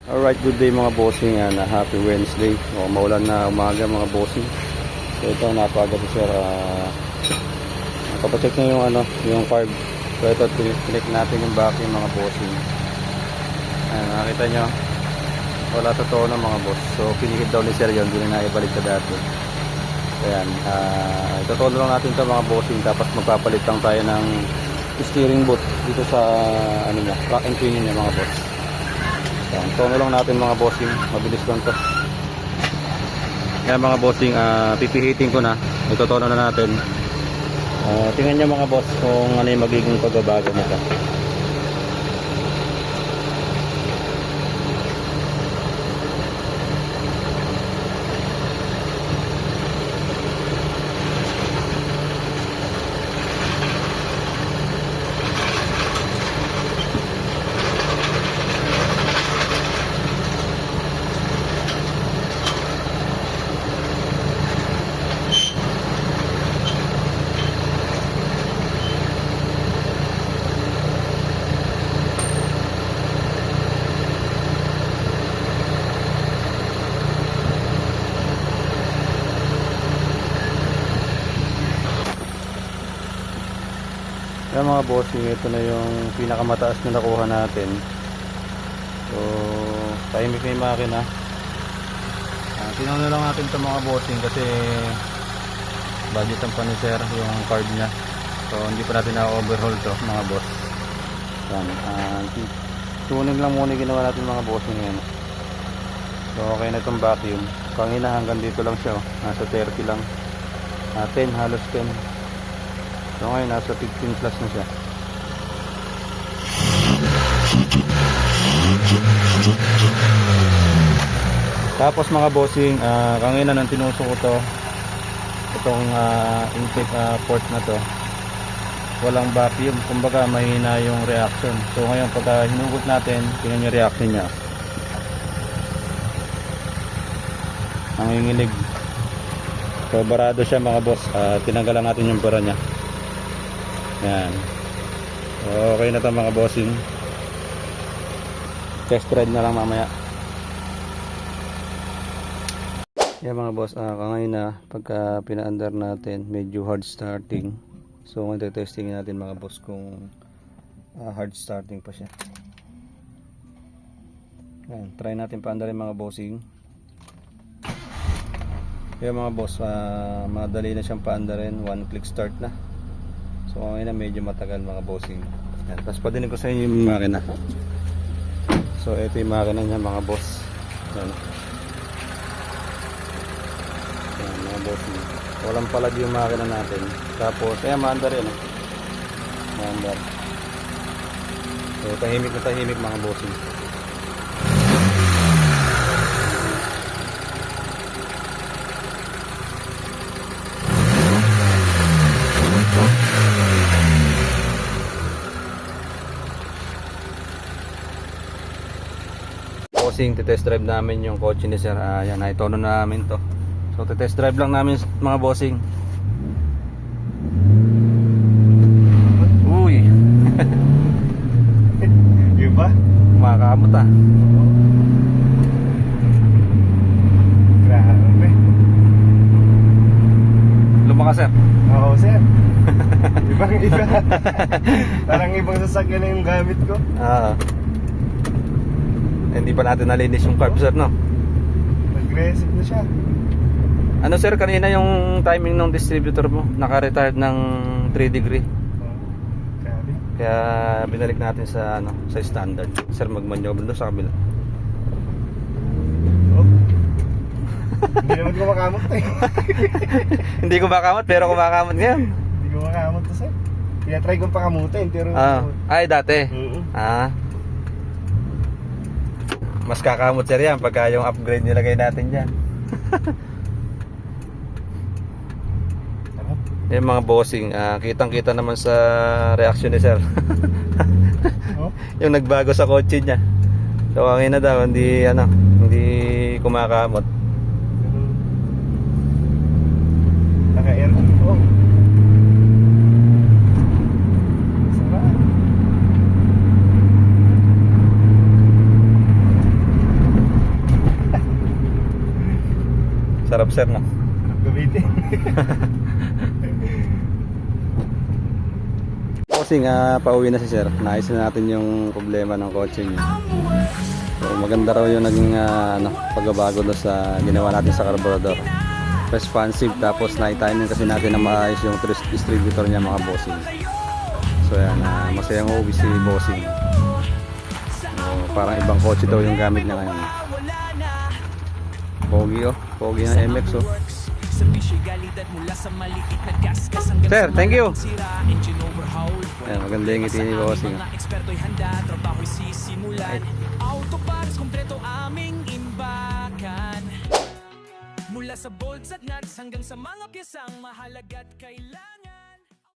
Alright, good day mga bossing, happy Wednesday. Maulan na umaga mga bossing. So ito, napaga si sir. Nakapacheck na yung yung carb. So ito, connect natin yung vacuum mga bossing. Nakita nyo, wala totoo ng mga boss. So pinihid daw ni sir yun, hindi na ibalik sa dati. Ayan, itutulo lang natin ito mga bossing. Tapos magpapalit lang tayo ng steering boot dito sa rack and pinion niya mga boss. Tono lang natin mga bossing, mabilis lang to. Kaya mga bossing, pipihitin ko na, itotono na natin. Tingnan nyo mga boss kung ano yung magiging pagbabago nito. Kaya mga bossing, ito na yung pinakamataas na nakuha natin. So tahimik na yung makina. Tinawag na lang natin ito mga bossing kasi budget ang panisir yung card nya. So hindi pa natin na-overhaul to mga boss. Tuning lang muna ginawa natin mga bossing ngayon. So okay na itong vacuum. Kangina hanggang dito lang siya, nasa 30 lang, 10, halos 10. So ngayon nasa 15 plus na siya. Tapos mga bossing, kanina nang tinusok ko to, itong intake port na to, walang vacuum, kumbaga mahina yung reaction. So ngayon pagka hinugot natin, tingnan yung reaction nya, nanginginig. So barado siya mga boss. Tinanggalan natin yung bara nya. Yan. Okay na ito mga bossing. Test ride na lang mamaya. Yan mga boss, ngayon na pagka pina-under natin, medyo hard starting. So ngayon testing natin mga boss kung hard starting pa siya. Yan, try natin pa-under mga bossing. Yan mga boss, madali na siyang pa-underin, one click start na. So ngayon na medyo matagal mga bossing. Yan, tapos padinig ko sa inyo yung makina. So ito yung makina niya mga boss. Yan. Yan mga bossing. Walang palad yung makina natin. Tapos ayan, maandar yan. Maandar. So tahimik na tahimik mga bossing. Test drive namin yung kotse ni sir. Yan, itono na namin to. So test drive lang namin mga bossing. Uy. Yung ba? Kumakamot Grabe. Lumakas sir. Oo sir. Ibang iba. Parang ibang sasakyan na yung gamit ko. Hindi pa natin nalinis yung carb sir, no? Aggressive na siya. Ano sir, kanina yung timing ng distributor mo naka-retired ng 3 degree. Grabe. Kaya binalik natin sa sa standard. Sir, mag-maneuver doon sa kabila. Oh. Hindi naman kumakamot eh. Hindi kumakamot pero kumakamot ngayon. Hindi kumakamot to sir. Tinatry kong pakamutin pero ay dati. Mas kakamot sir yan pagka yung upgrade nilagay natin dyan. Yung mga bossing, kitang kita naman sa reaction ni sir. Yung nagbago sa kotse niya. So ang ina daw, hindi kumakamot. Naka-aircon. Sarap. Sarap sir no? Gamitin. Kasi pauwi na si sir. Naayos na natin yung problema ng kotse niya. So, maganda raw yung naging pagbabago doon sa ginawa natin sa carburetor. Responsive, tapos na-timing kasi natin na maayos yung distributor niya mga bossing. So yan, masayang uwi si bossing. So, parang ibang kotse daw yung gamit niya ngayon. Pogi oh, pogi ng MX oh. Sir, thank you. Ayan, maganda yung ngiti ni bossing. Right. Mula sa bolts at nuts hanggang sa mga piyesang mahalaga at kailangan.